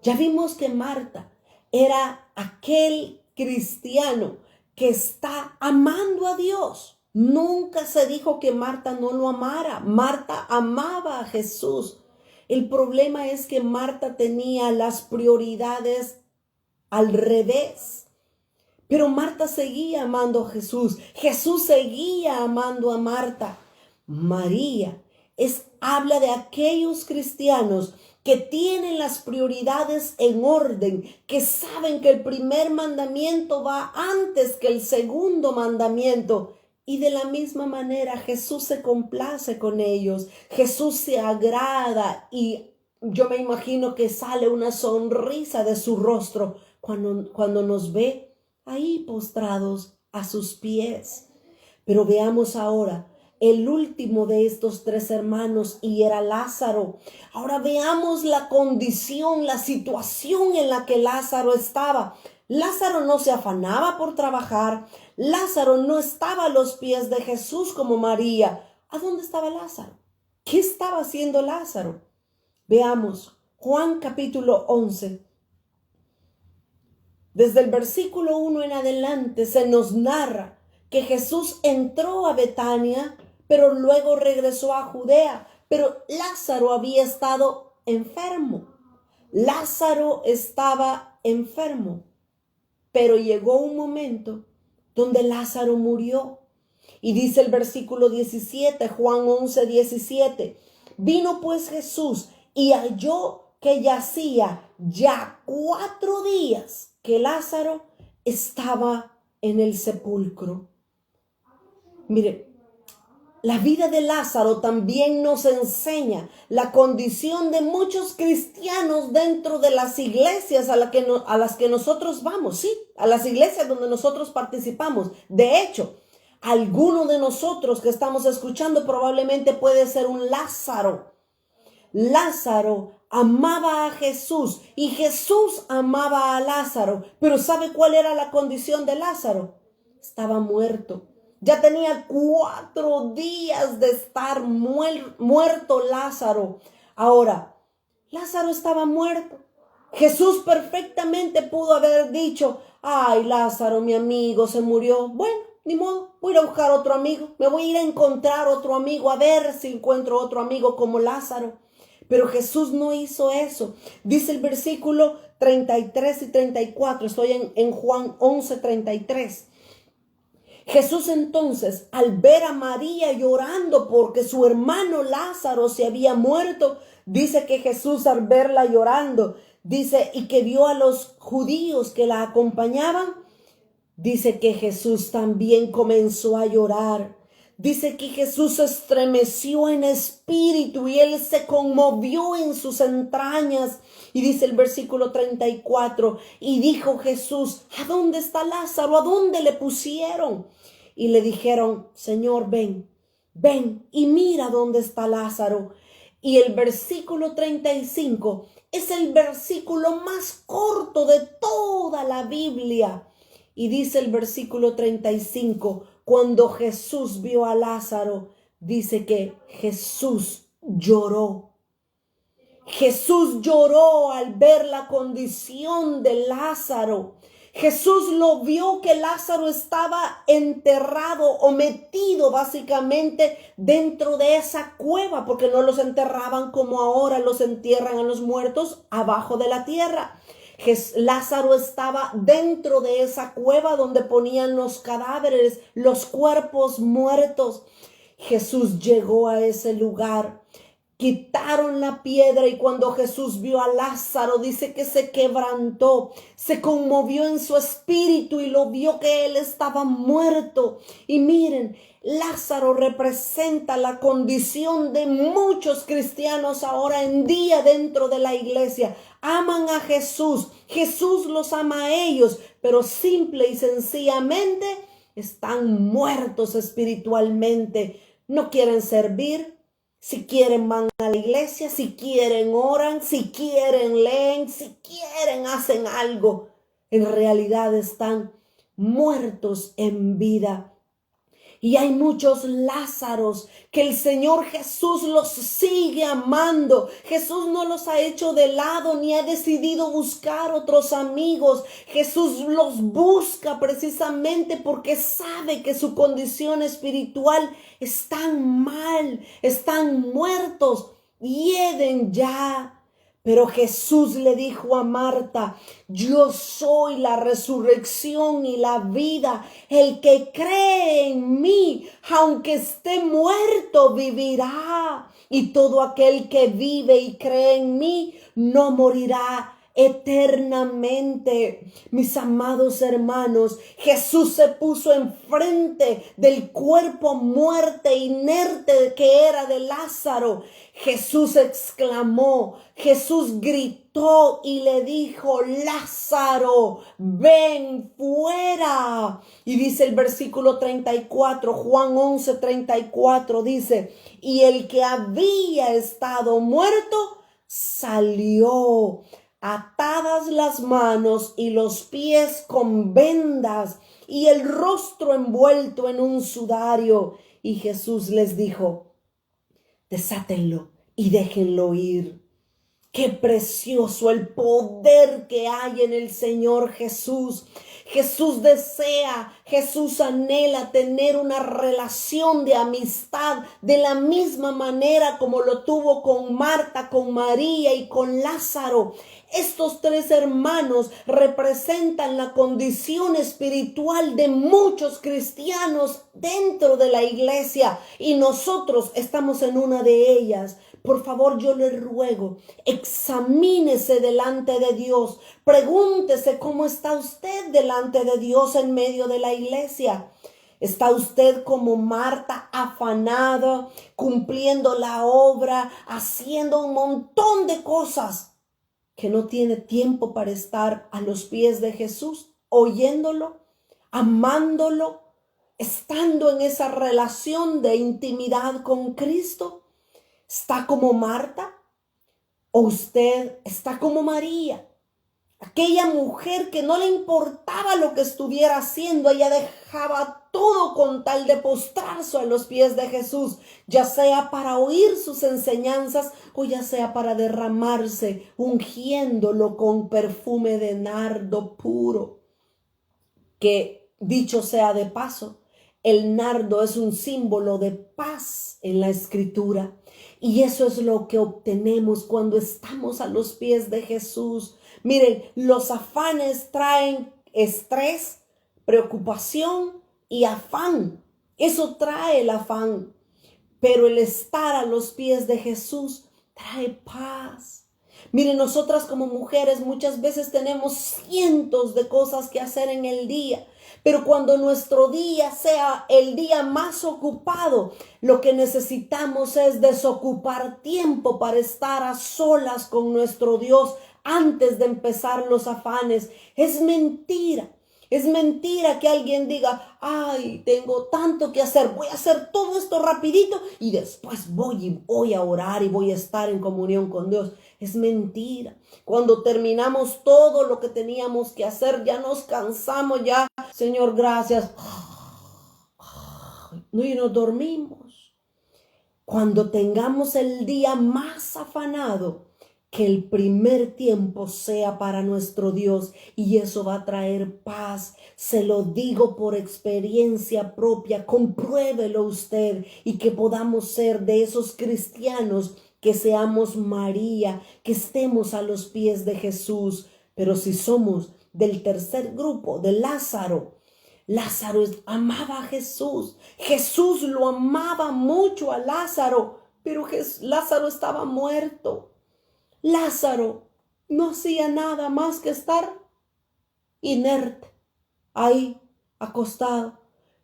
Ya vimos que Marta era aquel cristiano que está amando a Dios. Nunca se dijo que Marta no lo amara. Marta amaba a Jesús. El problema es que Marta tenía las prioridades al revés. Pero Marta seguía amando a Jesús. Jesús seguía amando a Marta. María habla de aquellos cristianos que tienen las prioridades en orden, que saben que el primer mandamiento va antes que el segundo mandamiento. Y de la misma manera Jesús se complace con ellos. Jesús se agrada, y yo me imagino que sale una sonrisa de su rostro cuando nos ve ahí postrados a sus pies. Pero veamos ahora el último de estos 3 hermanos, y era Lázaro. Ahora veamos la condición, la situación en la que Lázaro estaba. Lázaro no se afanaba por trabajar. Lázaro no estaba a los pies de Jesús como María. ¿A dónde estaba Lázaro? ¿Qué estaba haciendo Lázaro? Veamos Juan capítulo 11. Desde el versículo 1 en adelante se nos narra que Jesús entró a Betania, pero luego regresó a Judea. Pero Lázaro había estado enfermo. Lázaro estaba enfermo, pero llegó un momento donde Lázaro murió. Y dice el versículo 17, Juan 11:17, vino pues Jesús y halló que yacía ya 4 días que Lázaro estaba en el sepulcro. Mire, la vida de Lázaro también nos enseña la condición de muchos cristianos dentro de las iglesias a las que nosotros vamos, sí, a las iglesias donde nosotros participamos. De hecho, alguno de nosotros que estamos escuchando probablemente puede ser un Lázaro. Lázaro amaba a Jesús y Jesús amaba a Lázaro, pero ¿sabe cuál era la condición de Lázaro? Estaba muerto. Ya tenía 4 días de estar muerto Lázaro. Ahora, Lázaro estaba muerto. Jesús perfectamente pudo haber dicho, ay, Lázaro, mi amigo, se murió. Bueno, ni modo, voy a ir a buscar otro amigo. Me voy a ir a encontrar otro amigo, a ver si encuentro otro amigo como Lázaro. Pero Jesús no hizo eso. Dice el versículo 33 y 34. Estoy en Juan 11:33. Jesús entonces, al ver a María llorando porque su hermano Lázaro se había muerto, dice que Jesús al verla llorando, dice, y que vio a los judíos que la acompañaban, dice que Jesús también comenzó a llorar. Dice que Jesús se estremeció en espíritu y él se conmovió en sus entrañas. Y dice el versículo 34, y dijo Jesús, ¿a dónde está Lázaro? ¿A dónde le pusieron? Y le dijeron, Señor, ven y mira dónde está Lázaro. Y el versículo 35 es el versículo más corto de toda la Biblia. Y dice el versículo 35, cuando Jesús vio a Lázaro, dice que Jesús lloró. Jesús lloró al ver la condición de Lázaro. Jesús lo vio que Lázaro estaba enterrado o metido básicamente dentro de esa cueva, porque no los enterraban como ahora los entierran a los muertos abajo de la tierra. Lázaro estaba dentro de esa cueva donde ponían los cadáveres, los cuerpos muertos. Jesús llegó a ese lugar. Quitaron la piedra y cuando Jesús vio a Lázaro, dice que se quebrantó, se conmovió en su espíritu y lo vio que él estaba muerto. Y miren, Lázaro representa la condición de muchos cristianos ahora en día dentro de la iglesia. Aman a Jesús, Jesús los ama a ellos, pero simple y sencillamente están muertos espiritualmente. No quieren servir. Si quieren van a la iglesia, si quieren oran, si quieren leen, si quieren hacen algo. En realidad están muertos en vida. Y hay muchos Lázaros que el Señor Jesús los sigue amando. Jesús no los ha hecho de lado ni ha decidido buscar otros amigos. Jesús los busca precisamente porque sabe que su condición espiritual están mal, están muertos, hieden ya. Pero Jesús le dijo a Marta, yo soy la resurrección y la vida. El que cree en mí, aunque esté muerto, vivirá. Y todo aquel que vive y cree en mí, no morirá eternamente. Mis amados hermanos, Jesús se puso enfrente del cuerpo muerte, inerte que era de Lázaro. Jesús exclamó, Jesús gritó y le dijo, Lázaro, ven fuera. Y dice el versículo 34, Juan 11:34 dice, y el que había estado muerto salió, atadas las manos y los pies con vendas y el rostro envuelto en un sudario. Y Jesús les dijo, desátenlo y déjenlo ir. Qué precioso el poder que hay en el Señor Jesús. Jesús desea, Jesús anhela tener una relación de amistad de la misma manera como lo tuvo con Marta, con María y con Lázaro. Estos tres hermanos representan la condición espiritual de muchos cristianos dentro de la iglesia y nosotros estamos en una de ellas. Por favor, yo le ruego, examínese delante de Dios, pregúntese cómo está usted delante de Dios en medio de la iglesia. ¿Está usted como Marta, afanado, cumpliendo la obra, haciendo un montón de cosas que no tiene tiempo para estar a los pies de Jesús, oyéndolo, amándolo, estando en esa relación de intimidad con Cristo? ¿Está como Marta? ¿O usted está como María? Aquella mujer que no le importaba lo que estuviera haciendo, ella dejaba todo con tal de postrarse a los pies de Jesús, ya sea para oír sus enseñanzas o ya sea para derramarse, ungiéndolo con perfume de nardo puro. Que, dicho sea de paso, el nardo es un símbolo de paz en la Escritura. Y eso es lo que obtenemos cuando estamos a los pies de Jesús. Miren, los afanes traen estrés, preocupación y afán. Eso trae el afán. Pero el estar a los pies de Jesús trae paz. Miren, nosotras como mujeres muchas veces tenemos cientos de cosas que hacer en el día. Pero cuando nuestro día sea el día más ocupado, lo que necesitamos es desocupar tiempo para estar a solas con nuestro Dios antes de empezar los afanes. Es mentira. Es mentira que alguien diga, ay, tengo tanto que hacer, voy a hacer todo esto rapidito y después voy a orar y voy a estar en comunión con Dios. Es mentira. Cuando terminamos todo lo que teníamos que hacer, ya nos cansamos, ya, Señor, gracias. No, y nos dormimos. Cuando tengamos el día más afanado, que el primer tiempo sea para nuestro Dios y eso va a traer paz. Se lo digo por experiencia propia, compruébelo usted y que podamos ser de esos cristianos, que seamos María, que estemos a los pies de Jesús. Pero si somos del tercer grupo, de Lázaro, Lázaro amaba a Jesús. Jesús lo amaba mucho a Lázaro, pero Lázaro estaba muerto. Lázaro no hacía nada más que estar inerte, ahí, acostado.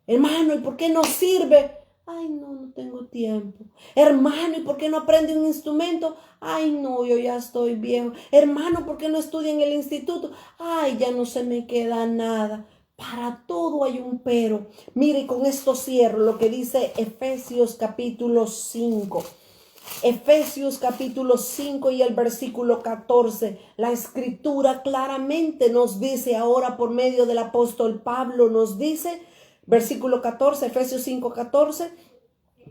Hermano, ¿y por qué no sirve? Ay, no tengo tiempo. Hermano, ¿y por qué no aprende un instrumento? Ay, no, yo ya estoy viejo. Hermano, ¿por qué no estudia en el instituto? Ay, ya no se me queda nada. Para todo hay un pero. Mire, con esto cierro lo que dice Efesios capítulo 5. Efesios capítulo 5 y el versículo 14. La escritura claramente nos dice ahora por medio del apóstol Pablo, nos dice, versículo 14, Efesios 5, 14,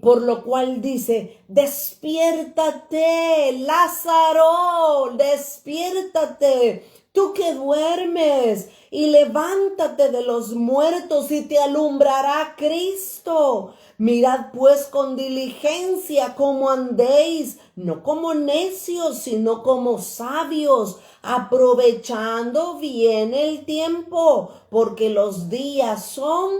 por lo cual dice, despiértate, Lázaro, despiértate, tú que duermes, y levántate de los muertos y te alumbrará Cristo. Mirad pues con diligencia cómo andéis, no como necios, sino como sabios, aprovechando bien el tiempo, porque los días son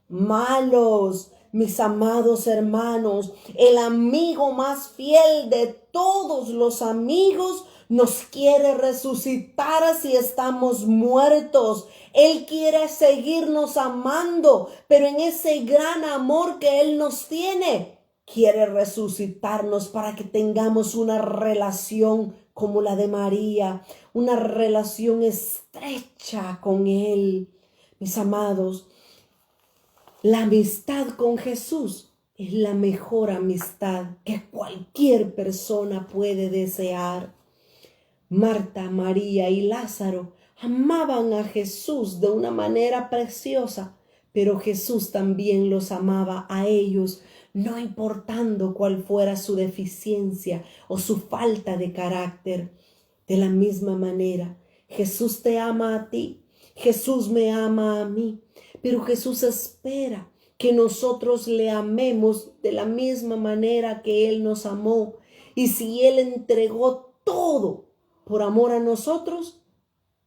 malos. Mis amados hermanos, el amigo más fiel de todos los amigos nos quiere resucitar si estamos muertos. Él quiere seguirnos amando, pero en ese gran amor que Él nos tiene, quiere resucitarnos para que tengamos una relación como la de María, una relación estrecha con Él. Mis amados, la amistad con Jesús es la mejor amistad que cualquier persona puede desear. Marta, María y Lázaro amaban a Jesús de una manera preciosa, pero Jesús también los amaba a ellos. no importando cuál fuera su deficiencia o su falta de carácter. De la misma manera, Jesús te ama a ti, Jesús me ama a mí, pero Jesús espera que nosotros le amemos de la misma manera que Él nos amó. Y si Él entregó todo por amor a nosotros,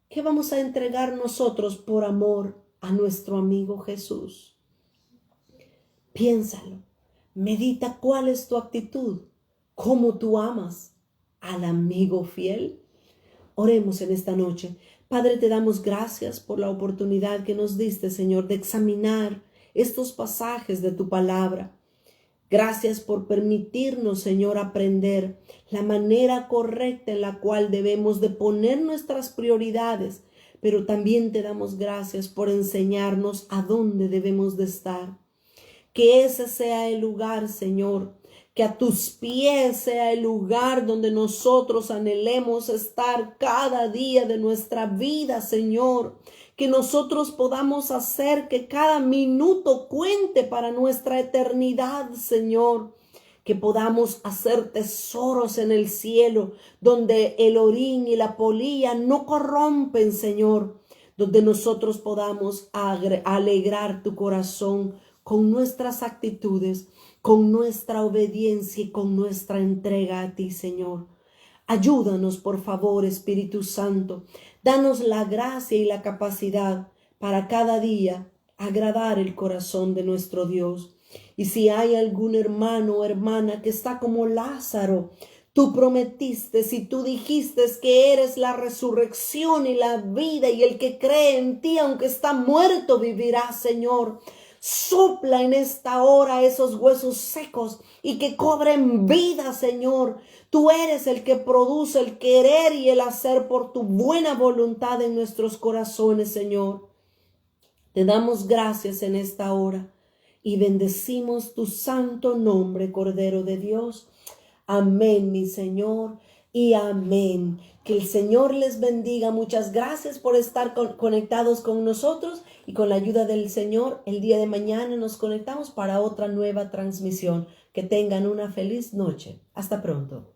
¿qué vamos a entregar nosotros por amor a nuestro amigo Jesús? Piénsalo, medita cuál es tu actitud, cómo tú amas al amigo fiel. Oremos en esta noche. Padre, te damos gracias por la oportunidad que nos diste, Señor, de examinar estos pasajes de tu palabra. Gracias por permitirnos, Señor, aprender la manera correcta en la cual debemos de poner nuestras prioridades, pero también te damos gracias por enseñarnos a dónde debemos de estar. Que ese sea el lugar, Señor, que a tus pies sea el lugar donde nosotros anhelemos estar cada día de nuestra vida, Señor. Que nosotros podamos hacer que cada minuto cuente para nuestra eternidad, Señor. Que podamos hacer tesoros en el cielo, donde el orín y la polilla no corrompen, Señor. Donde nosotros podamos alegrar tu corazón con nuestras actitudes, con nuestra obediencia y con nuestra entrega a ti, Señor. Ayúdanos, por favor, Espíritu Santo. Danos la gracia y la capacidad para cada día agradar el corazón de nuestro Dios. Y si hay algún hermano o hermana que está como Lázaro, tú prometiste, si tú dijiste que eres la resurrección y la vida, y el que cree en ti, aunque está muerto, vivirá, Señor. Sopla en esta hora esos huesos secos y que cobren vida, Señor. Tú eres el que produce el querer y el hacer por tu buena voluntad en nuestros corazones, Señor. Te damos gracias en esta hora y bendecimos tu santo nombre, Cordero de Dios. Amén, mi Señor, y amén. Que el Señor les bendiga. Muchas gracias por estar conectados con nosotros, y con la ayuda del Señor, el día de mañana nos conectamos para otra nueva transmisión. Que tengan una feliz noche. Hasta pronto.